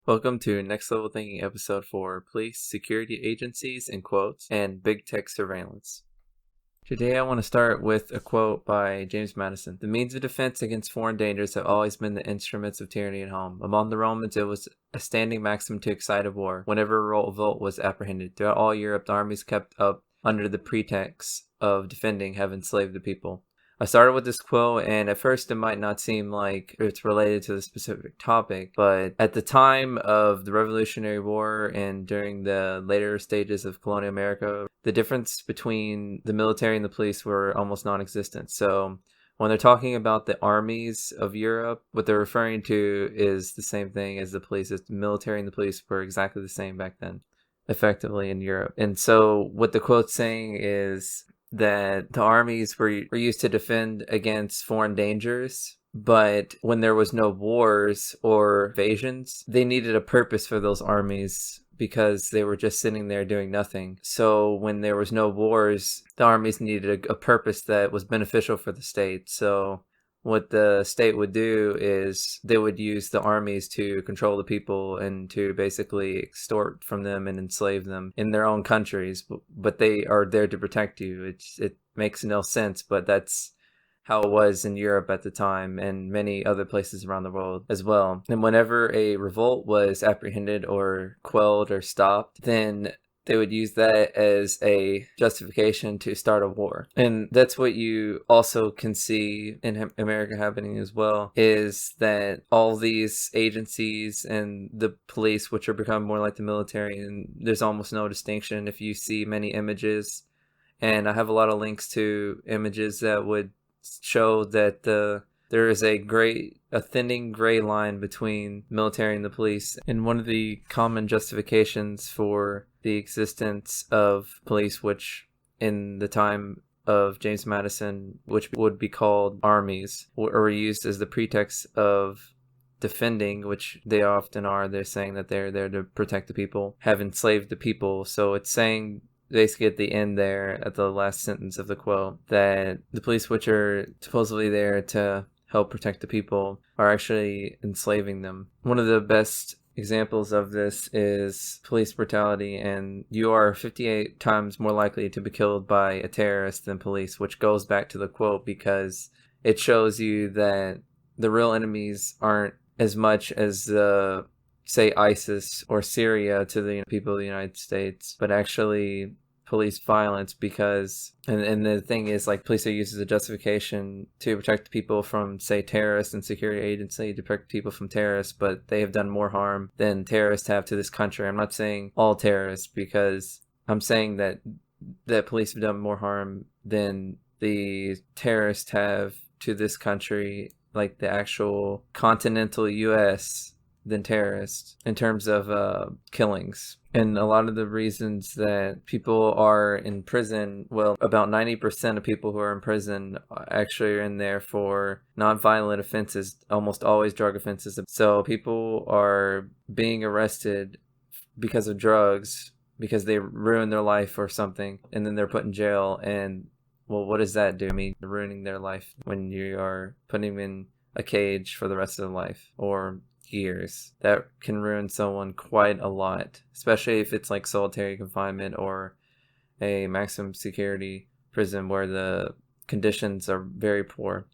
Welcome to Next Level Thinking episode for Police, Security Agencies, in quotes, and Big Tech Surveillance. Today I want to start with a quote by James Madison. The means of defense against foreign dangers have always been the instruments of tyranny at home. Among the Romans it was a standing maxim to excite a war whenever a revolt was apprehended. Throughout all Europe the armies kept up under the pretext of defending have enslaved the people. I started with this quote, and at first it might not seem like it's related to the specific topic, but at the time of the Revolutionary War and during the later stages of colonial America, the difference between the military and the police were almost non-existent. So when they're talking about the armies of Europe, what they're referring to is the same thing as the police. The military and the police were exactly the same back then, effectively, in Europe. And so what the quote's saying is that the armies were used to defend against foreign dangers, but when there was no wars or invasions, they needed a purpose for those armies because they were just sitting there doing nothing. So when there was no wars, the armies needed a purpose that was beneficial for the state. So what the state would do is they would use the armies to control the people and to basically extort from them and enslave them in their own countries. But they are there to protect you. It makes no sense, but that's how it was in Europe at the time and many other places around the world as well. And whenever a revolt was apprehended or quelled or stopped, then they would use that as a justification to start a war. And that's what you also can see in America happening as well, is that all these agencies and the police, which are becoming more like the military, and there's almost no distinction. If you see many images, and I have a lot of links to images that would show that there is a thinning gray line between military and the police. And one of the common justifications for the existence of police, which in the time of James Madison, which would be called armies, were used as the pretext of defending, which they often are. They're saying that they're there to protect the people, have enslaved the people. So it's saying basically at the end there, at the last sentence of the quote, that the police, which are supposedly there to help protect the people, are actually enslaving them. One of the best examples of this is police brutality, and you are 58 times more likely to be killed by a terrorist than police, which goes back to the quote because it shows you that the real enemies aren't as much as say ISIS or Syria to the people of the United States, but actually police violence, because and the thing is, like, police are used as a justification to protect people from, say, terrorists and security agency to protect people from terrorists, but they have done more harm than terrorists have to this country. I'm not saying all terrorists, because I'm saying that police have done more harm than the terrorists have to this country, like the actual continental US, than terrorists in terms of killings. And a lot of the reasons that people are in prison, well, about 90% of people who are in prison actually are in there for non-violent offenses, almost always drug offenses. So people are being arrested because of drugs, because they ruined their life or something, and then they're put in jail. And, well, what does that do? I mean, ruining their life when you are putting them in a cage for the rest of their life, or years. That can ruin someone quite a lot, especially if it's like solitary confinement or a maximum security prison where the conditions are very poor.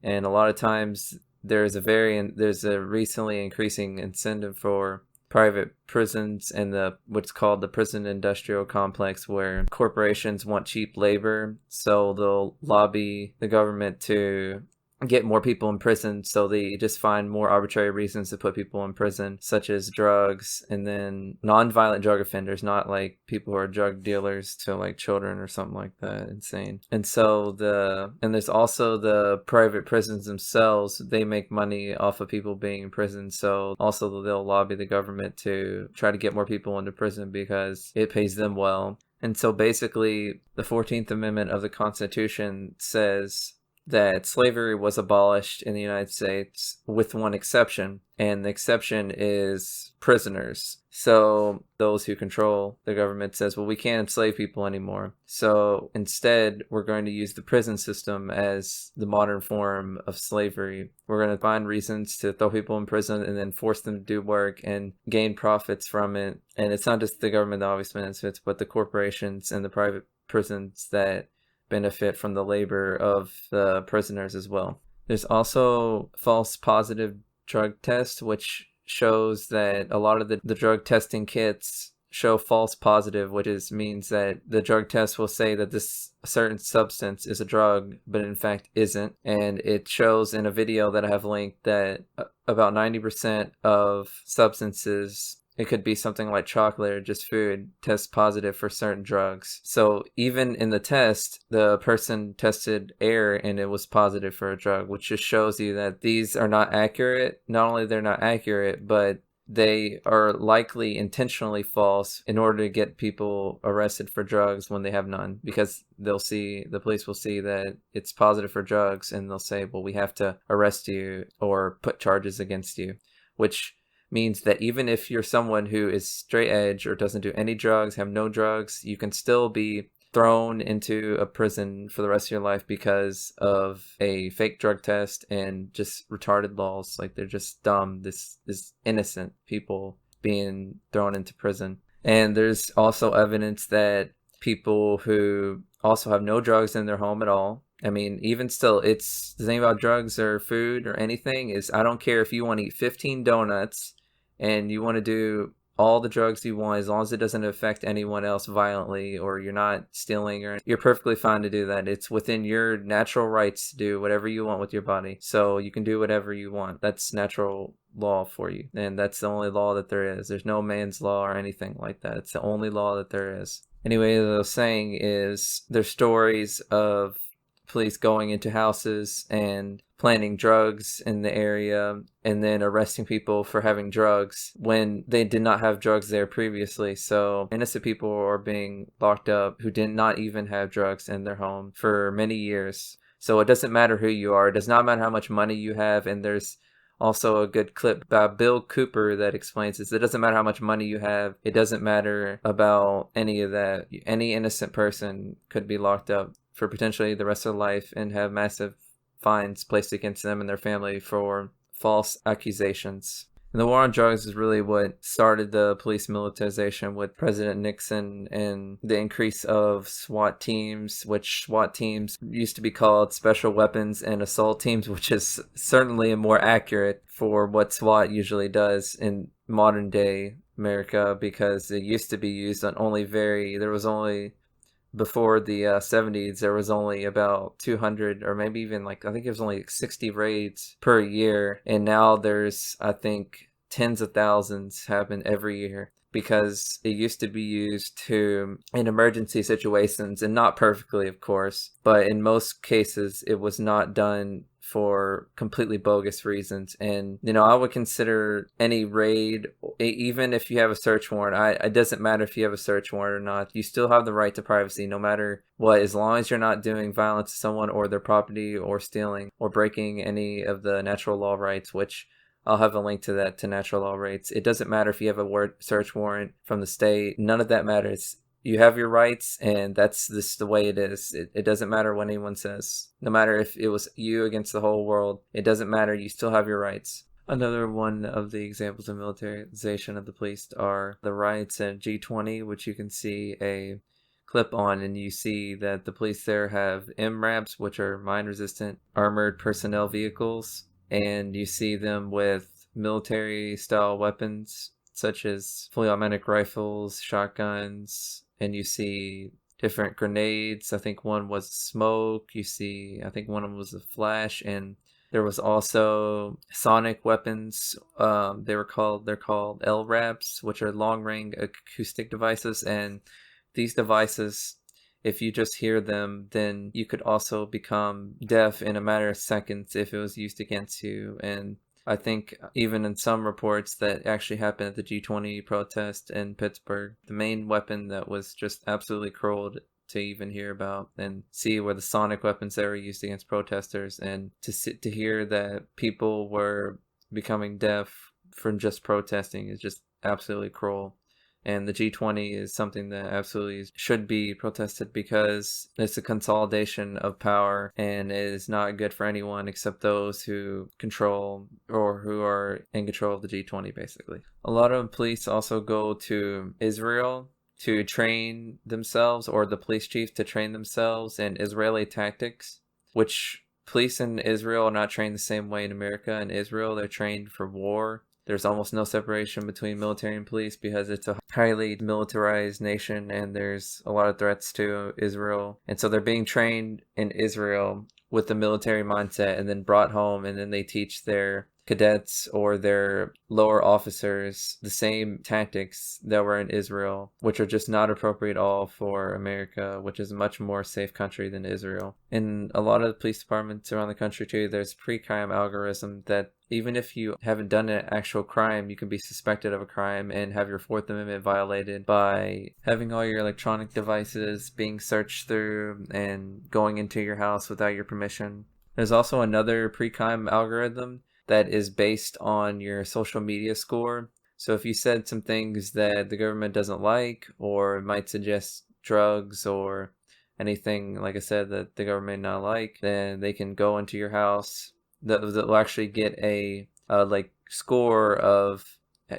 And a lot of times there's a recently increasing incentive for private prisons and what's called the prison industrial complex, where corporations want cheap labor, so they'll lobby the government to get more people in prison, so they just find more arbitrary reasons to put people in prison, such as drugs, and then non-violent drug offenders, not like people who are drug dealers to like children or something like that. Insane. And so there's also the private prisons themselves. They make money off of people being in prison, so also they'll lobby the government to try to get more people into prison because it pays them well. And so basically the 14th Amendment of the Constitution says that slavery was abolished in the United States with one exception, and the exception is prisoners. So those who control the government says, well, we can't enslave people anymore. So instead, we're going to use the prison system as the modern form of slavery. We're going to find reasons to throw people in prison and then force them to do work and gain profits from it. And it's not just the government that obviously benefits, but the corporations and the private prisons that benefit from the labor of the prisoners as well. There's also false positive drug tests, which shows that a lot of the drug testing kits show false positive, which means that the drug test will say that this certain substance is a drug, but in fact isn't. And it shows in a video that I have linked that about 90% of substances, it could be something like chocolate or just food, test positive for certain drugs. So even in the test, the person tested air and it was positive for a drug, which just shows you that these are not accurate. Not only they're not accurate, but they are likely intentionally false in order to get people arrested for drugs when they have none, because the police will see that it's positive for drugs and they'll say, well, we have to arrest you or put charges against you, which means that even if you're someone who is straight edge or doesn't do any drugs, have no drugs, you can still be thrown into a prison for the rest of your life because of a fake drug test and just retarded laws. Like, they're just dumb. This is innocent people being thrown into prison. And there's also evidence that people who also have no drugs in their home at all, I mean, even still, it's the thing about drugs or food or anything is, I don't care if you want to eat 15 donuts and you want to do all the drugs you want, as long as it doesn't affect anyone else violently or you're not stealing, or you're perfectly fine to do that. It's within your natural rights to do whatever you want with your body. So you can do whatever you want. That's natural law for you. And that's the only law that there is. There's no man's law or anything like that. It's the only law that there is. Anyway, what I was saying is there's stories of police going into houses and planting drugs in the area and then arresting people for having drugs when they did not have drugs there previously. So innocent people are being locked up who did not even have drugs in their home for many years. So it doesn't matter who you are. It does not matter how much money you have. And there's also a good clip by Bill Cooper that explains this. It doesn't matter how much money you have. It doesn't matter about any of that. Any innocent person could be locked up for potentially the rest of their life and have massive fines placed against them and their family for false accusations. And the war on drugs is really what started the police militarization with President Nixon and the increase of SWAT teams, which SWAT teams used to be called Special Weapons and Assault Teams, which is certainly more accurate for what SWAT usually does in modern day America, because it used to be used on before the 70s, there was only about 200 or maybe even I think it was only 60 raids per year. And now there's, I think, tens of thousands happen every year, because it used to be used in emergency situations, and not perfectly, of course, but in most cases it was not done for completely bogus reasons. And I would consider any raid, even if you have a search warrant, it doesn't matter if you have a search warrant or not, you still have the right to privacy no matter what, as long as you're not doing violence to someone or their property or stealing or breaking any of the natural law rights, which I'll have a link to that, to natural law rights. It doesn't matter if you have a search warrant from the state. None of that matters. You have your rights, and that's just the way it is. It doesn't matter what anyone says. No matter if it was you against the whole world, it doesn't matter. You still have your rights. Another one of the examples of militarization of the police are the riots at G20, which you can see a clip on, and you see that the police there have MRAPs, which are mine-resistant armored personnel vehicles, and you see them with military-style weapons, such as fully automatic rifles, shotguns, and you see different grenades. I think one was smoke. I think one of them was a flash, and there was also sonic weapons. They're called LRAPs, which are long-range acoustic devices, and these devices, if you just hear them, then you could also become deaf in a matter of seconds if it was used against you. And I think even in some reports that actually happened at the G20 protest in Pittsburgh, the main weapon that was just absolutely cruel to even hear about and see where the sonic weapons that were used against protesters, and to hear that people were becoming deaf from just protesting is just absolutely cruel. And the G20 is something that absolutely should be protested because it's a consolidation of power and it is not good for anyone except those who control or who are in control of the G20, basically. A lot of police also go to Israel to train themselves, or the police chiefs to train themselves in Israeli tactics, which police in Israel are not trained the same way in America. In Israel, they're trained for war. There's almost no separation between military and police because it's a highly militarized nation and there's a lot of threats to Israel. And so they're being trained in Israel with the military mindset and then brought home, and then they teach their cadets or their lower officers the same tactics that were in Israel, which are just not appropriate at all for America, which is a much more safe country than Israel. In a lot of the police departments around the country too, there's pre-crime algorithm that even if you haven't done an actual crime, you can be suspected of a crime and have your Fourth Amendment violated by having all your electronic devices being searched through and going into your house without your permission. There's also another pre-crime algorithm that is based on your social media score. So if you said some things that the government doesn't like, or might suggest drugs or anything, like I said, that the government may not like, then they can go into your house. They'll actually get a score of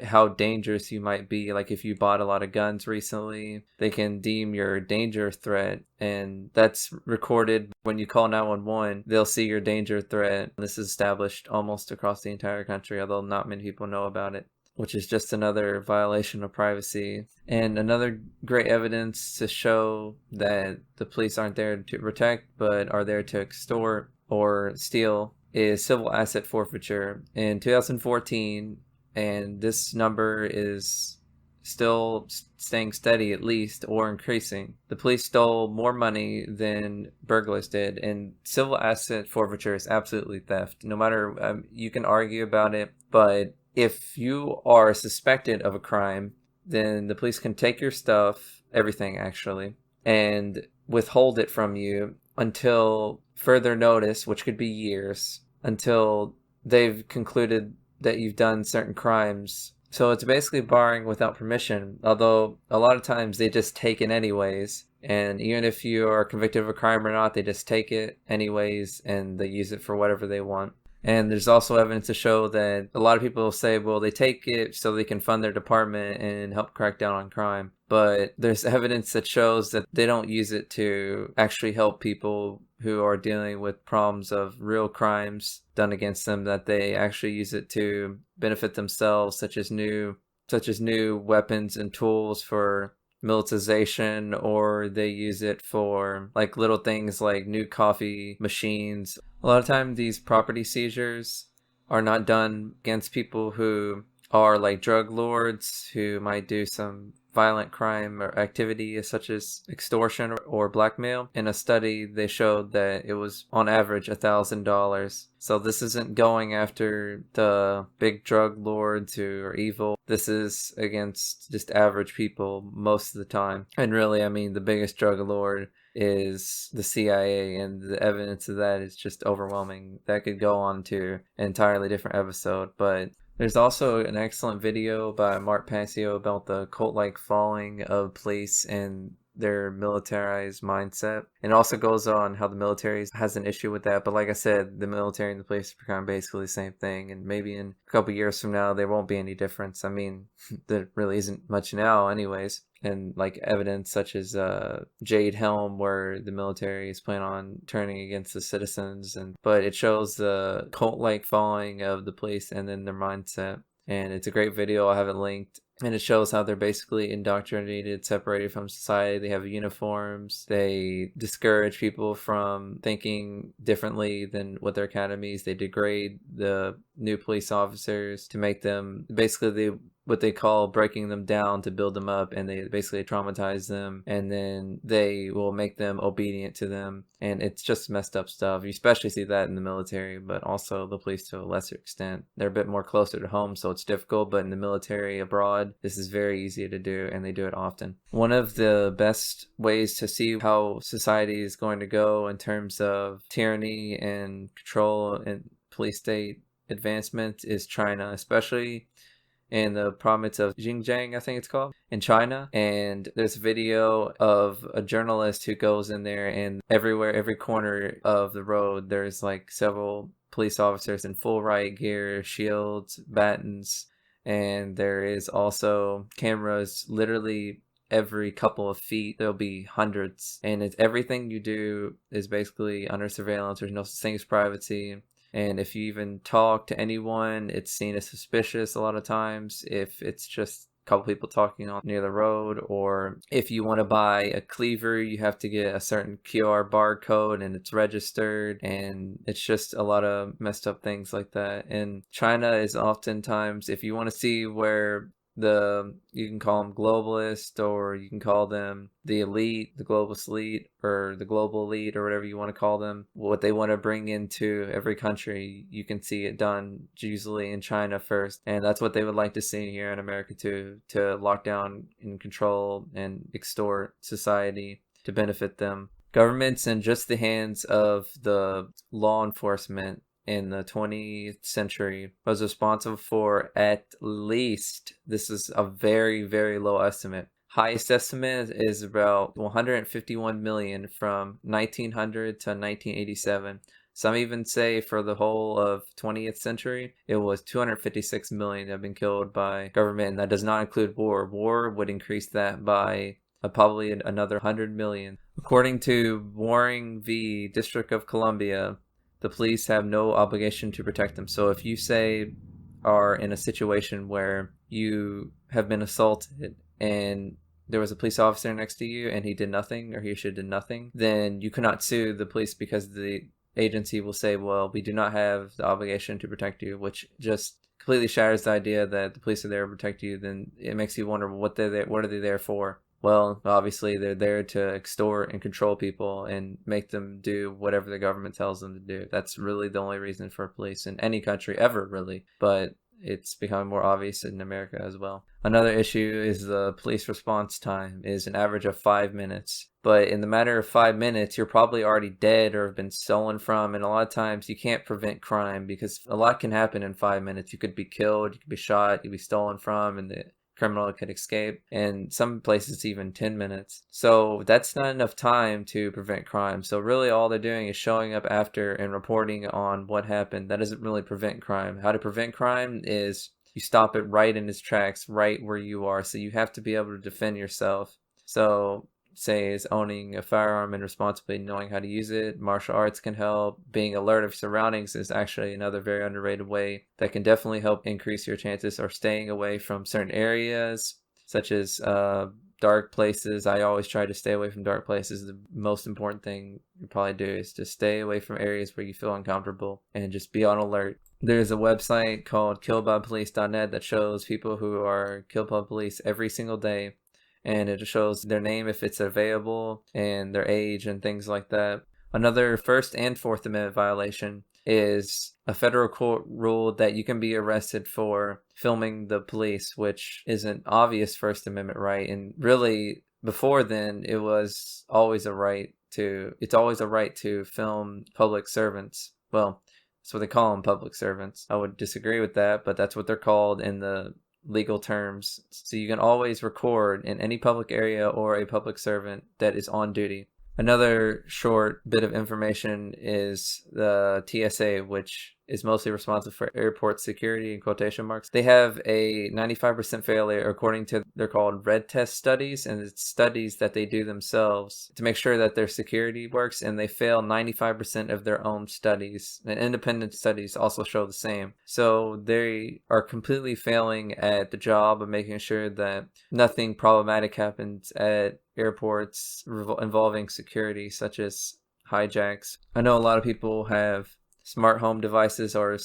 how dangerous you might be. Like if you bought a lot of guns recently, they can deem your danger threat, and that's recorded when you call 911. They'll see your danger threat. This is established almost across the entire country, although not many people know about it, which is just another violation of privacy. And another great evidence to show that the police aren't there to protect but are there to extort or steal is civil asset forfeiture. In 2014, and this number is still staying steady at least, or increasing, the police stole more money than burglars did. And civil asset forfeiture is absolutely theft. No matter, you can argue about it, but if you are suspected of a crime, then the police can take your stuff, everything actually, and withhold it from you until further notice, which could be years, until they've concluded that you've done certain crimes. So it's basically borrowing without permission, although a lot of times they just take it anyways. And even if you are convicted of a crime or not, they just take it anyways and they use it for whatever they want. And there's also evidence to show that a lot of people say, well, they take it so they can fund their department and help crack down on crime. But there's evidence that shows that they don't use it to actually help people who are dealing with problems of real crimes done against them, that they actually use it to benefit themselves, such as new weapons and tools for militarization, or they use it for like little things like new coffee machines. A lot of time these property seizures are not done against people who are like drug lords who might do some violent crime or activity such as extortion or blackmail. In a study, they showed that it was on average $1,000. So this isn't going after the big drug lords who are evil. This is against just average people most of the time. And really, I mean, the biggest drug lord is the CIA, and the evidence of that is just overwhelming. That could go on to an entirely different episode, but there's also an excellent video by Mark Passio about the cult-like following of police and their militarized mindset. And it also goes on how the military has an issue with that. But like I said, the military and the police are kind of basically the same thing. And maybe in a couple years from now, there won't be any difference. I mean, there really isn't much now anyways. And like evidence such as Jade Helm, where the military is planning on turning against the citizens, but it shows the cult-like following of the police and then their mindset. And it's a great video. I have it linked. And it shows how they're basically indoctrinated, separated from society. They have uniforms. They discourage people from thinking differently than what their academies. They degrade the new police officers to make them, basically what they call breaking them down to build them up, and they basically traumatize them, and then they will make them obedient to them, and it's just messed up stuff. You especially see that in the military, but also the police to a lesser extent. They're a bit more closer to home, so it's difficult, but in the military abroad, this is very easy to do, and they do it often. One of the best ways to see how society is going to go in terms of tyranny and control and police state advancement is China, especially in the province of Xinjiang, I think it's called, in China. And there's a video of a journalist who goes in there, and everywhere, every corner of the road, there's like several police officers in full riot gear, shields, batons, and there is also cameras literally every couple of feet. There'll be hundreds, and it's everything you do is basically under surveillance. There's no such thing as privacy. And if you even talk to anyone, it's seen as suspicious a lot of times if it's just a couple people talking on near the road. Or if you want to buy a cleaver, you have to get a certain QR barcode and it's registered, and it's just a lot of messed up things like that. And China is oftentimes, if you want to see where you can call them globalist, or you can call them the elite, the globalist elite, or the global elite, or whatever you want to call them, what they want to bring into every country, you can see it done usually in China first. And that's what they would like to see here in America too, to lock down and control and extort society to benefit them. Government's in just the hands of the law enforcement in the 20th century was responsible for at least, this is a very, very low estimate, highest estimate is about 151 million from 1900 to 1987. Some even say for the whole of 20th century, it was 256 million that have been killed by government, and that does not include war. War would increase that by probably another 100 million. According to Warring v. District of Columbia, the police have no obligation to protect them. So if you say are in a situation where you have been assaulted and there was a police officer next to you and he did nothing, or he or she did nothing, then you cannot sue the police, because the agency will say, well, we do not have the obligation to protect you, which just completely shatters the idea that the police are there to protect you. Then it makes you wonder what are they there for? Well, obviously they're there to extort and control people and make them do whatever the government tells them to do. That's really the only reason for police in any country ever, really. But it's becoming more obvious in America as well. Another issue is the police response time is an average of 5 minutes. But in the matter of 5 minutes, you're probably already dead or have been stolen from. And a lot of times you can't prevent crime, because a lot can happen in 5 minutes. You could be killed, you could be shot, you could be stolen from, and the criminal could escape, and some places even 10 minutes. So that's not enough time to prevent crime. So really all they're doing is showing up after and reporting on what happened. That doesn't really prevent crime. How to prevent crime is you stop it right in its tracks, right where you are. So you have to be able to defend yourself. So say is owning a firearm and responsibly knowing how to use it. Martial arts can help. Being alert of surroundings is actually another very underrated way that can definitely help increase your chances, or staying away from certain areas such as dark places. I always try to stay away from dark places. The most important thing you probably do is to stay away from areas where you feel uncomfortable and just be on alert. There's a website called killedbypolice.net that shows people who are killed by police every single day, and it shows their name if it's available and their age and things like that. Another First and Fourth Amendment violation is a federal court ruled that you can be arrested for filming the police, which is an obvious First Amendment right. And really, before then, it's always a right to film public servants. Well, that's what they call them, public servants. I would disagree with that, but that's what they're called in the legal terms. So you can always record in any public area or a public servant that is on duty. Another short bit of information is the TSA, which is mostly responsible for airport security in quotation marks. They have a 95% failure according to, they're called red test studies, and it's studies that they do themselves to make sure that their security works, and they fail 95% of their own studies, and independent studies also show the same. So they are completely failing at the job of making sure that nothing problematic happens at airports involving security, such as hijacks. I know a lot of people have smart home devices, or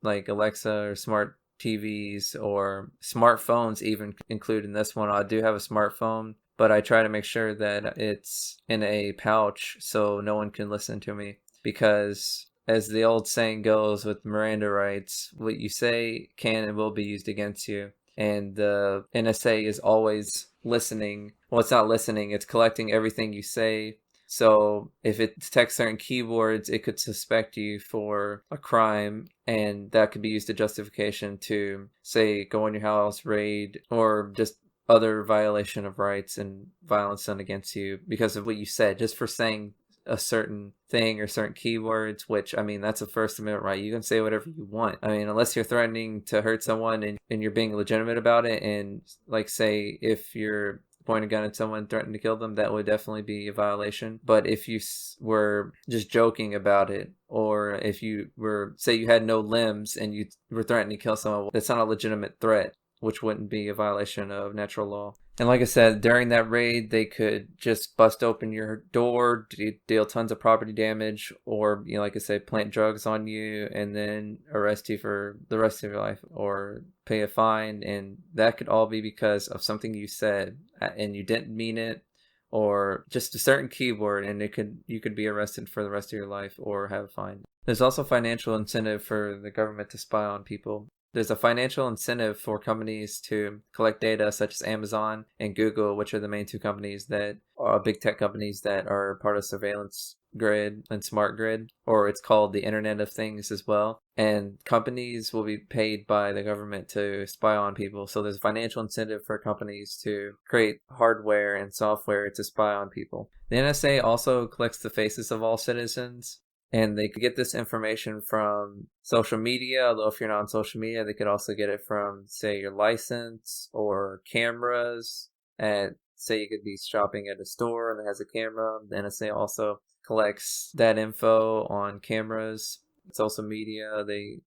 like Alexa or smart TVs or smartphones even included in this one. I do have a smartphone, but I try to make sure that it's in a pouch so no one can listen to me, because as the old saying goes with Miranda rights, what you say can and will be used against you. And the NSA is always listening. Well, it's not listening, it's collecting everything you say. So if it detects certain keywords, it could suspect you for a crime, and that could be used as justification to, say, go in your house, raid, or just other violation of rights and violence done against you because of what you said, just for saying a certain thing or certain keywords, which, I mean, that's a First Amendment right. You can say whatever you want. I mean, unless you're threatening to hurt someone and you're being legitimate about it, and like, say, if you're point a gun at someone, threatening to kill them, that would definitely be a violation. But if you were just joking about it, or if you were, say, you had no limbs and you were threatening to kill someone, that's not a legitimate threat, which wouldn't be a violation of natural law. And like I said, during that raid, they could just bust open your door, deal tons of property damage, or, you know, like I said, plant drugs on you and then arrest you for the rest of your life, or pay a fine. And that could all be because of something you said and you didn't mean it, or just a certain keyword, and you could be arrested for the rest of your life or have a fine. There's also financial incentive for the government to spy on people. There's a financial incentive for companies to collect data, such as Amazon and Google, which are the main two companies that are big tech companies that are part of surveillance grid and smart grid, or it's called the Internet of Things as well. And companies will be paid by the government to spy on people. So there's a financial incentive for companies to create hardware and software to spy on people. The NSA also collects the faces of all citizens. And they could get this information from social media, although if you're not on social media, they could also get it from, say, your license or cameras. And say you could be shopping at a store and it has a camera. The NSA also collects that info on cameras, social media.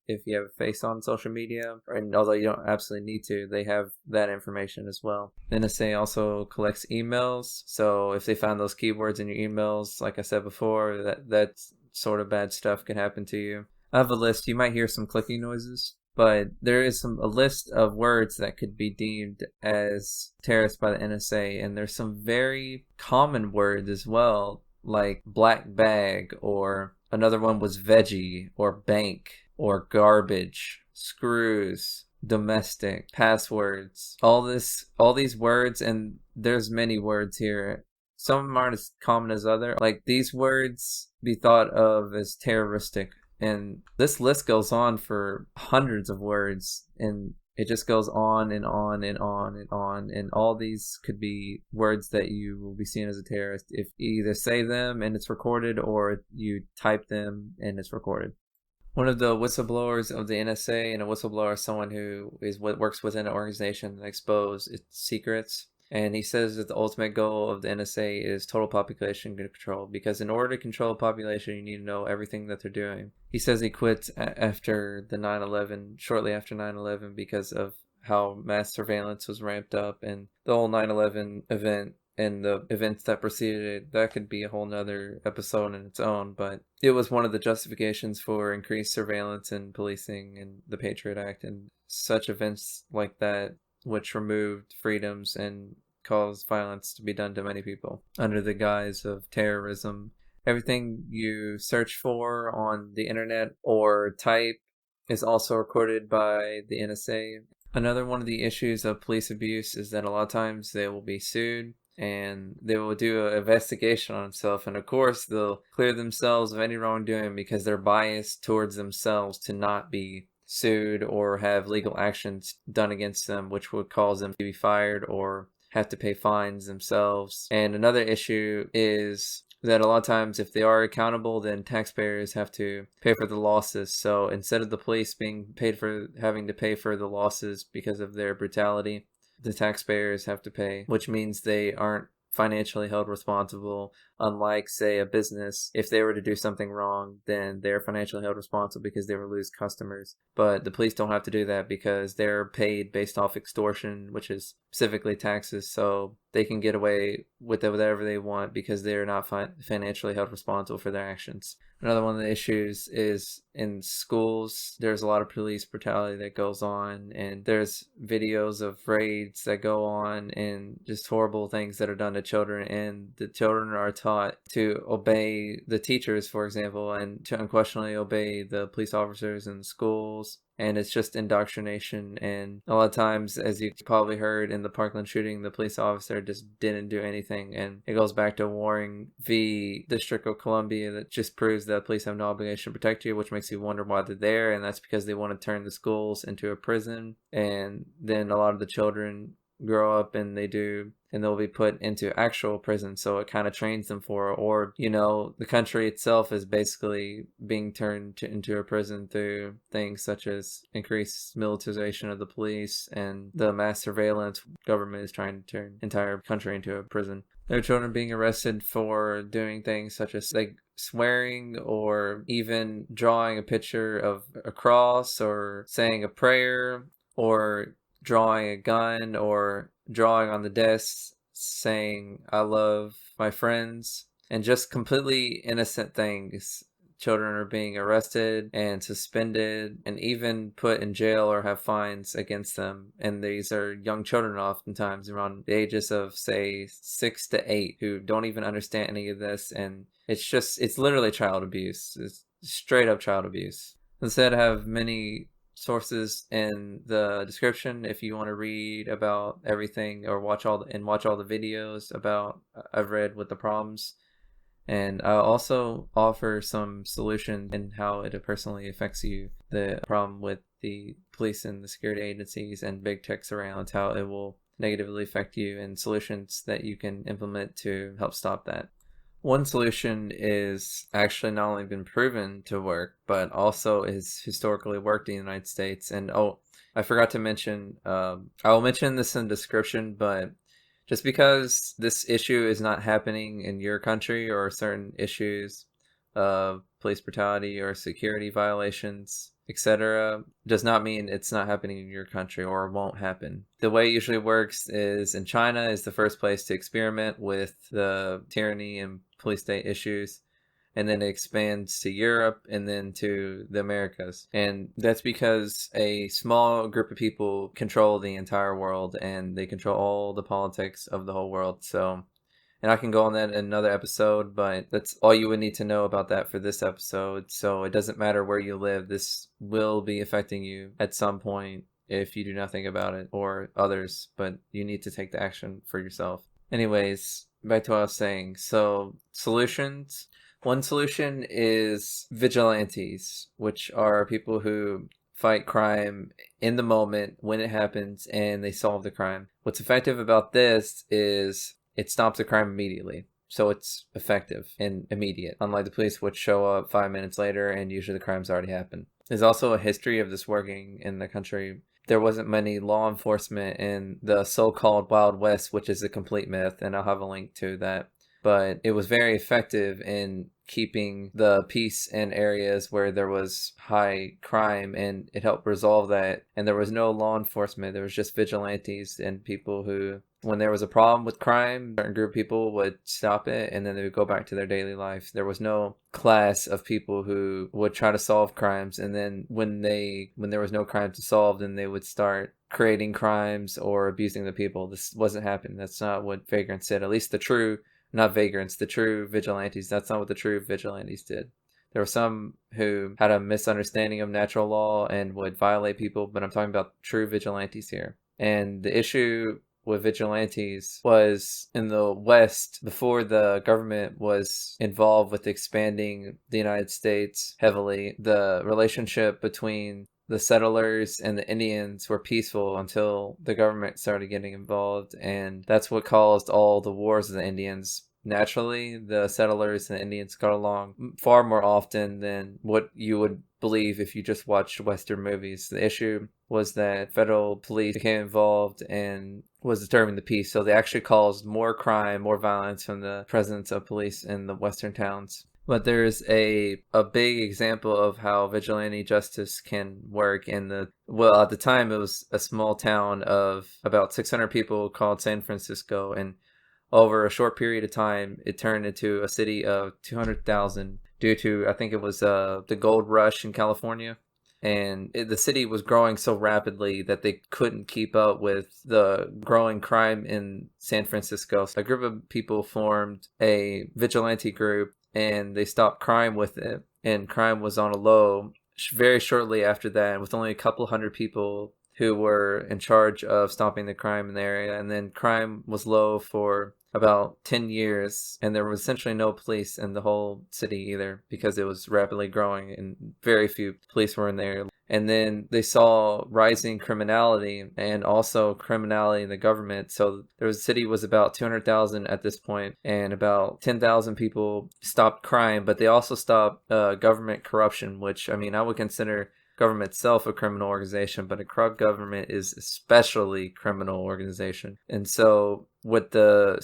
If you have a face on social media, and although you don't absolutely need to, they have that information as well. The NSA also collects emails. So if they found those keywords in your emails, like I said before, that's sort of bad stuff can happen to you. I have a list. You might hear some clicking noises, but there is a list of words that could be deemed as terrorist by the NSA, and there's some very common words as well, like black bag, or another one was veggie, or bank, or garbage, screws, domestic, passwords, all these words, and there's many words here. Some of them aren't as common as others. Like, these words be thought of as terroristic. And this list goes on for hundreds of words. And it just goes on and on and on and on. And all these could be words that you will be seen as a terrorist if you either say them and it's recorded, or you type them and it's recorded. One of the whistleblowers of the NSA, and a whistleblower is someone who works within an organization that exposes its secrets. And he says that the ultimate goal of the NSA is total population control, because in order to control a population, you need to know everything that they're doing. He says he quit after the 9/11, shortly after 9/11, because of how mass surveillance was ramped up, and the whole 9/11 event and the events that preceded it. That could be a whole nother episode in its own, but it was one of the justifications for increased surveillance and policing and the Patriot Act and such events like that, which removed freedoms and caused violence to be done to many people under the guise of terrorism. Everything you search for on the internet or type is also recorded by the NSA. Another one of the issues of police abuse is that a lot of times they will be sued and they will do an investigation on themselves, and of course they'll clear themselves of any wrongdoing because they're biased towards themselves to not be sued or have legal actions done against them, which would cause them to be fired or have to pay fines themselves. And another issue is that a lot of times if they are accountable, then taxpayers have to pay for the losses. So instead of the police being paid for having to pay for the losses because of their brutality, the taxpayers have to pay, which means they aren't financially held responsible. Unlike, say, a business, if they were to do something wrong, then they're financially held responsible because they will lose customers. But the police don't have to do that because they're paid based off extortion, which is specifically taxes, so they can get away with whatever they want because they're not financially held responsible for their actions. Another one of the issues is in schools, there's a lot of police brutality that goes on, and there's videos of raids that go on and just horrible things that are done to children, and the children are taught to obey the teachers, for example, and to unquestionably obey the police officers in the schools. And it's just indoctrination, and a lot of times, as you probably heard in the Parkland shooting, the police officer just didn't do anything, and it goes back to Warring v. District of Columbia that just proves that police have no obligation to protect you, which makes you wonder why they're there, and that's because they want to turn the schools into a prison, and then a lot of the children grow up and they'll be put into actual prison, so it kind of trains them for it. Or the country itself is basically being turned into a prison through things such as increased militarization of the police and the mass surveillance. Government is trying to turn the entire country into a prison. There are children being arrested for doing things such as like swearing, or even drawing a picture of a cross, or saying a prayer, or drawing a gun, or drawing on the desk saying "I love my friends," and just completely innocent things. Children are being arrested and suspended and even put in jail or have fines against them. And these are young children, oftentimes around the ages of, say, 6 to 8, who don't even understand any of this. And it's literally child abuse. It's straight up child abuse. Instead, I have many sources in the description if you want to read about everything, or watch all the videos about I've read with the problems. And I'll also offer some solutions and how it personally affects you, the problem with the police and the security agencies and big tech surveillance, how it will negatively affect you, and solutions that you can implement to help stop that. One solution is actually not only been proven to work, but also is historically worked in the United States. And I forgot to mention, I will mention this in the description, but just because this issue is not happening in your country, or certain issues of police brutality or security violations, etc., does not mean it's not happening in your country or won't happen. The way it usually works is, in China is the first place to experiment with the tyranny and police state issues, and then it expands to Europe and then to the Americas. And that's because a small group of people control the entire world, and they control all the politics of the whole world. So, and I can go on that in another episode, but that's all you would need to know about that for this episode. So it doesn't matter where you live, this will be affecting you at some point if you do nothing about it, or others, but you need to take the action for yourself. Anyways, back to what I was saying. So, solutions. One solution is vigilantes, which are people who fight crime in the moment when it happens, and they solve the crime. What's effective about this is it stops the crime immediately. So it's effective and immediate, unlike the police, which show up 5 minutes later and usually the crime's already happened. There's also a history of this working in the country. There wasn't many law enforcement in the so-called Wild West, which is a complete myth, and I'll have a link to that. But it was very effective in keeping the peace in areas where there was high crime, and it helped resolve that. And there was no law enforcement. There was just vigilantes and people who, when there was a problem with crime, a certain group of people would stop it, and then they would go back to their daily life. There was no class of people who would try to solve crimes, and then when there was no crime to solve, then they would start creating crimes or abusing the people. This wasn't happening. That's not what vagrants did. At least the true vigilantes. That's not what the true vigilantes did. There were some who had a misunderstanding of natural law and would violate people, but I'm talking about true vigilantes here. And the issue with vigilantes was in the West, before the government was involved with expanding the United States heavily, the relationship between the settlers and the Indians were peaceful until the government started getting involved, and that's what caused all the wars of the Indians. Naturally, the settlers and the Indians got along far more often than what you would believe if you just watched Western movies. The issue was that federal police became involved and was disturbing the peace, so they actually caused more crime, more violence from the presence of police in the Western towns. But there's a big example of how vigilante justice can work in at the time it was a small town of about 600 people called San Francisco, and over a short period of time it turned into a city of 200,000 due to, I think it was the gold rush in California. And the city was growing so rapidly that they couldn't keep up with the growing crime in San Francisco. So a group of people formed a vigilante group and they stopped crime with it. And crime was on a low very shortly after that, with only a couple hundred people who were in charge of stopping the crime in the area. And then crime was low for about 10 years, and there was essentially no police in the whole city either because it was rapidly growing and very few police were in there. And then they saw rising criminality and also criminality in the government. So the city was about 200,000 at this point, and about 10,000 people stopped crime, but they also stopped government corruption, which, I mean, I would consider government itself a criminal organization, but a corrupt government is especially criminal organization. And so what the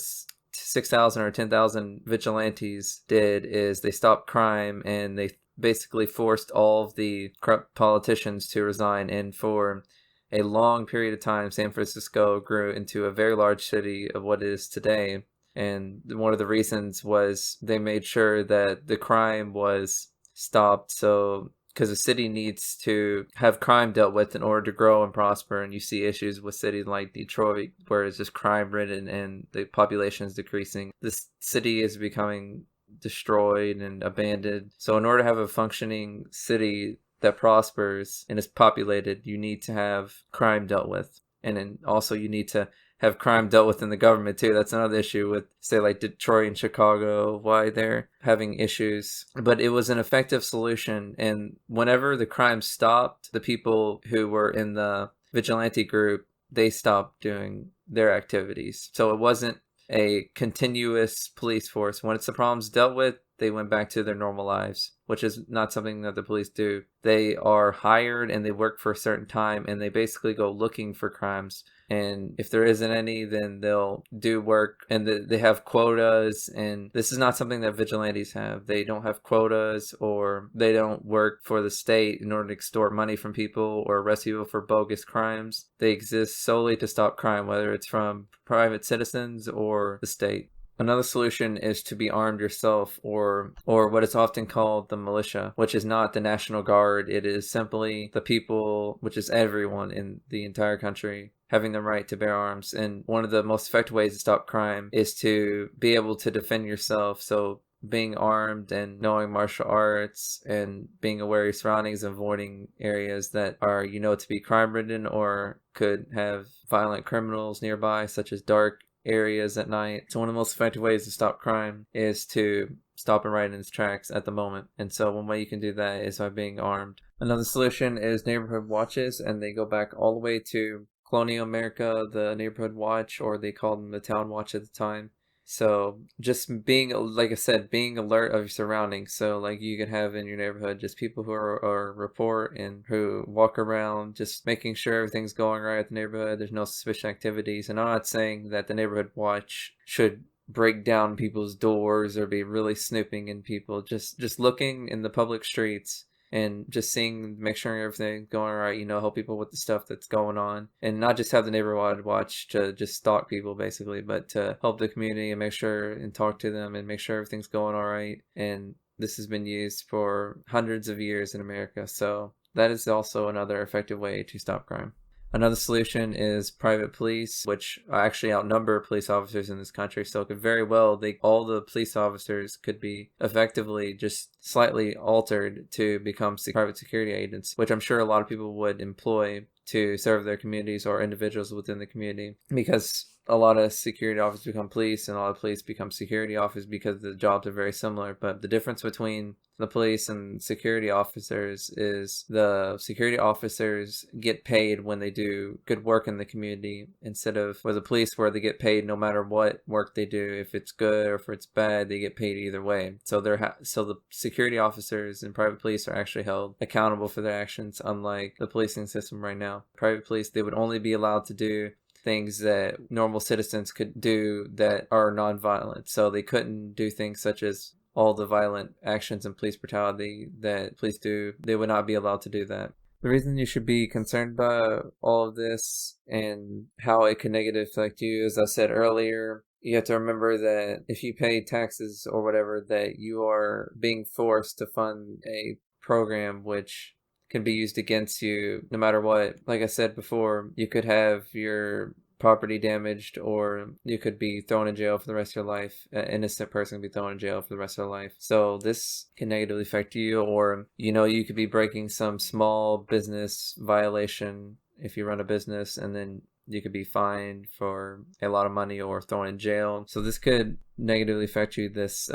6,000 or 10,000 vigilantes did is they stopped crime and they basically forced all of the corrupt politicians to resign. And for a long period of time, San Francisco grew into a very large city of what it is today. And one of the reasons was they made sure that the crime was stopped. So because the city needs to have crime dealt with in order to grow and prosper. And you see issues with cities like Detroit where it's just crime ridden and the population is decreasing. This city is becoming destroyed and abandoned. So in order to have a functioning city that prospers and is populated, you need to have crime dealt with. And then also you need to have crime dealt with in the government too. That's another issue with, say, like Detroit and Chicago, why they're having issues. But it was an effective solution. And whenever the crime stopped, the people who were in the vigilante group, they stopped doing their activities. So it wasn't a continuous police force. Once the problem's dealt with, they went back to their normal lives, which is not something that the police do. They are hired and they work for a certain time and they basically go looking for crimes. And if there isn't any, then they'll do work, and they have quotas. And this is not something that vigilantes have. They don't have quotas, or they don't work for the state in order to extort money from people or arrest people for bogus crimes. They exist solely to stop crime, whether it's from private citizens or the state. Another solution is to be armed yourself, or what is often called the militia, which is not the National Guard. It is simply the people, which is everyone in the entire country, having the right to bear arms. And one of the most effective ways to stop crime is to be able to defend yourself. So being armed and knowing martial arts and being aware of your surroundings, avoiding areas that are, to be crime ridden or could have violent criminals nearby, such as dark areas at night. So one of the most effective ways to stop crime is to stop it right in its tracks at the moment. And so one way you can do that is by being armed. Another solution is neighborhood watches, and they go back all the way to colonial America, the neighborhood watch, or they called them the town watch at the time. So just being, like I said, being alert of your surroundings. So like you could have in your neighborhood just people who are report and who walk around, just making sure everything's going right at the neighborhood. There's no suspicious activities. And I'm not saying that the neighborhood watch should break down people's doors or be really snooping in people. Just looking in the public streets and just make sure everything's going all right, help people with the stuff that's going on. And not just have the neighborhood watch to just stalk people, basically, but to help the community and make sure and talk to them and make sure everything's going all right. And this has been used for hundreds of years in America. So that is also another effective way to stop crime. Another solution is private police, which actually outnumber police officers in this country. So it could very well, all the police officers could be effectively just slightly altered to become private security agents, which I'm sure a lot of people would employ to serve their communities or individuals within the community, because a lot of security officers become police and a lot of police become security officers because the jobs are very similar. But the difference between the police and security officers is the security officers get paid when they do good work in the community, instead of with the police where they get paid no matter what work they do. If it's good or if it's bad, they get paid either way. So so the security officers and private police are actually held accountable for their actions, unlike the policing system right now. Private police, they would only be allowed to do things that normal citizens could do that are nonviolent. So they couldn't do things such as all the violent actions and police brutality that police do. They would not be allowed to do that. The reason you should be concerned about all of this and how it can negatively affect you, as I said earlier, you have to remember that if you pay taxes or whatever, that you are being forced to fund a program which can be used against you no matter what. Like I said before, you could have your property damaged, or you could be thrown in jail for the rest of your life. An innocent person can be thrown in jail for the rest of their life. So this can negatively affect you, or you could be breaking some small business violation if you run a business, and then you could be fined for a lot of money or thrown in jail. So this could negatively affect you, this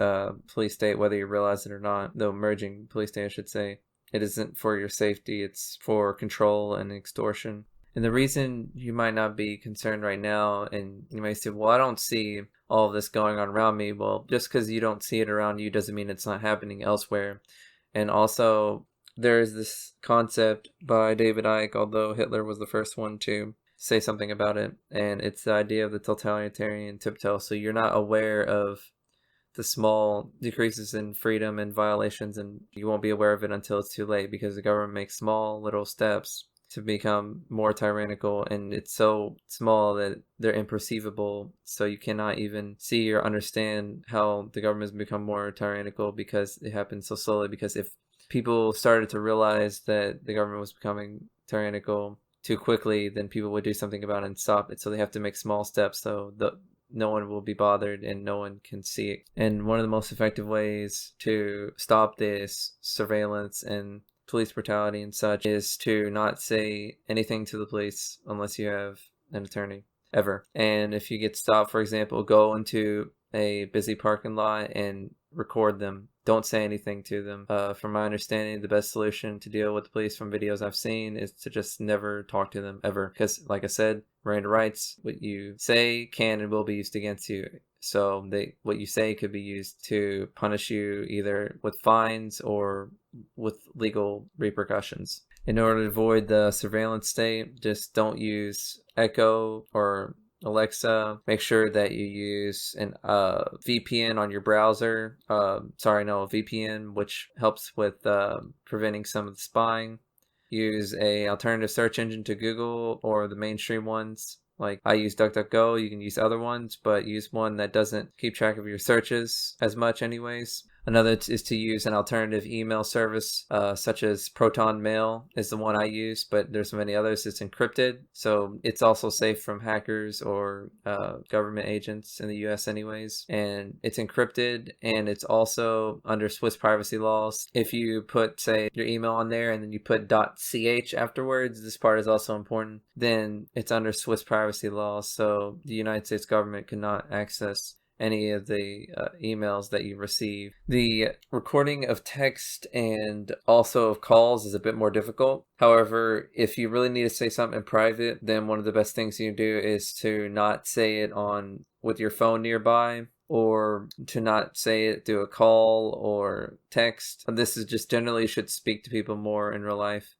police state, whether you realize it or not. The emerging police state, I should say. It isn't for your safety, it's for control and extortion. And the reason you might not be concerned right now, and you may say, well, I don't see all of this going on around me. Well, just because you don't see it around you doesn't mean it's not happening elsewhere. And also, there is this concept by David Icke, although Hitler was the first one to say something about it, and it's the idea of the totalitarian tiptoe. So you're not aware of the small decreases in freedom and violations, and you won't be aware of it until it's too late, because the government makes small little steps to become more tyrannical, and it's so small that they're imperceivable, so you cannot even see or understand how the government has become more tyrannical, because it happens so slowly. Because if people started to realize that the government was becoming tyrannical too quickly, then people would do something about it and stop it. So they have to make small steps so no one will be bothered and no one can see it. And one of the most effective ways to stop this surveillance and police brutality and such is to not say anything to the police unless you have an attorney, ever. And if you get stopped, for example, go into a busy parking lot and record them. Don't say anything to them. From my understanding, the best solution to deal with the police from videos I've seen is to just never talk to them ever. Because, like I said, Miranda rights, what you say can and will be used against you. So what you say could be used to punish you either with fines or with legal repercussions. In order to avoid the surveillance state, just don't use Echo or Alexa. Make sure that you use an VPN on your browser. A VPN, which helps with preventing some of the spying. Use a alternative search engine to Google or the mainstream ones. Like, I use DuckDuckGo. You can use other ones, but use one that doesn't keep track of your searches as much anyways. Another is to use an alternative email service, such as Proton Mail is the one I use, but there's many others. It's encrypted, so it's also safe from hackers or government agents in the US anyways. And it's encrypted, and it's also under Swiss privacy laws. If you put, say, your email on there and then you put .ch afterwards, this part is also important, then it's under Swiss privacy laws, so the United States government cannot access any of the emails that you receive. The recording of text and also of calls is a bit more difficult. However, if you really need to say something in private, then one of the best things you can do is to not say it with your phone nearby, or to not say it through a call or text. This is just generally, you should speak to people more in real life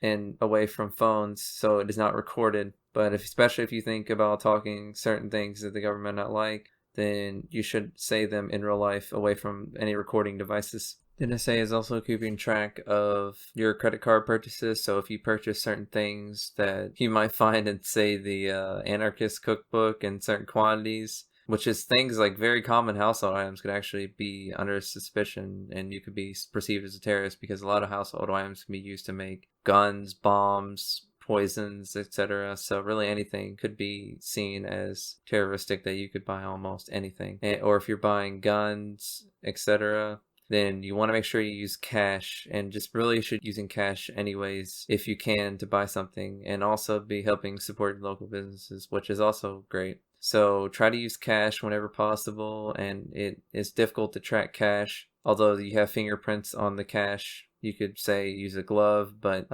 and away from phones, so it is not recorded. But especially if you think about talking certain things that the government not like, then you should say them in real life away from any recording devices. The NSA is also keeping track of your credit card purchases, so if you purchase certain things that you might find in, say, the Anarchist Cookbook in certain quantities, which is things like very common household items, could actually be under suspicion, and you could be perceived as a terrorist, because a lot of household items can be used to make guns, bombs, poisons, etc. So really anything could be seen as terroristic, that you could buy almost anything. Or if you're buying guns, etc., then you want to make sure you use cash, and just really should using cash anyways if you can to buy something, and also be helping support local businesses, which is also great. So try to use cash whenever possible, and it is difficult to track cash. Although you have fingerprints on the cash, you could say use a glove, but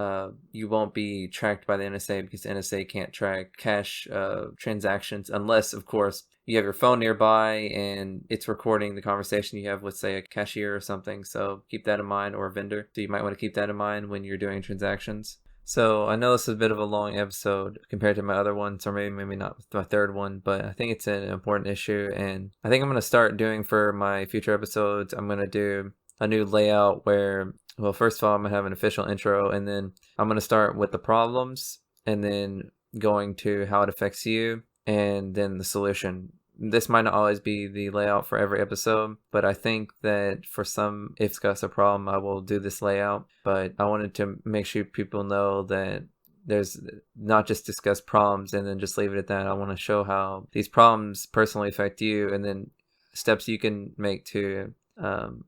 you won't be tracked by the NSA, because the NSA can't track cash transactions unless, of course, you have your phone nearby and it's recording the conversation you have with, say, a cashier or something. So keep that in mind, or a vendor. So you might want to keep that in mind when you're doing transactions. So I know this is a bit of a long episode compared to my other ones, or maybe not my third one, but I think it's an important issue, and I think I'm going to start doing for my future episodes, I'm going to do a new layout where, well, first of all, I'm going to have an official intro, and then I'm going to start with the problems, and then going to how it affects you, and then the solution. This might not always be the layout for every episode, but I think that for some, if it's got a problem, I will do this layout. But I wanted to make sure people know that there's not just discuss problems and then just leave it at that. I want to show how these problems personally affect you, and then steps you can make to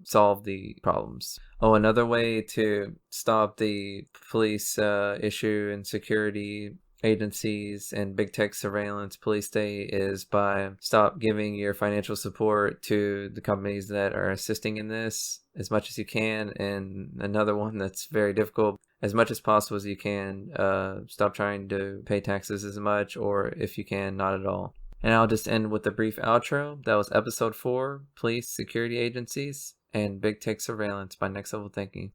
solve the problems. Oh, another way to stop the police issue and security agencies and big tech surveillance police state is by stop giving your financial support to the companies that are assisting in this as much as you can. And another one that's very difficult, as much as possible as you can, stop trying to pay taxes as much, or if you can, not at all. And I'll just end with a brief outro. That was episode 4, Police, Security Agencies, and Big Tech Surveillance by Next Level Thinking.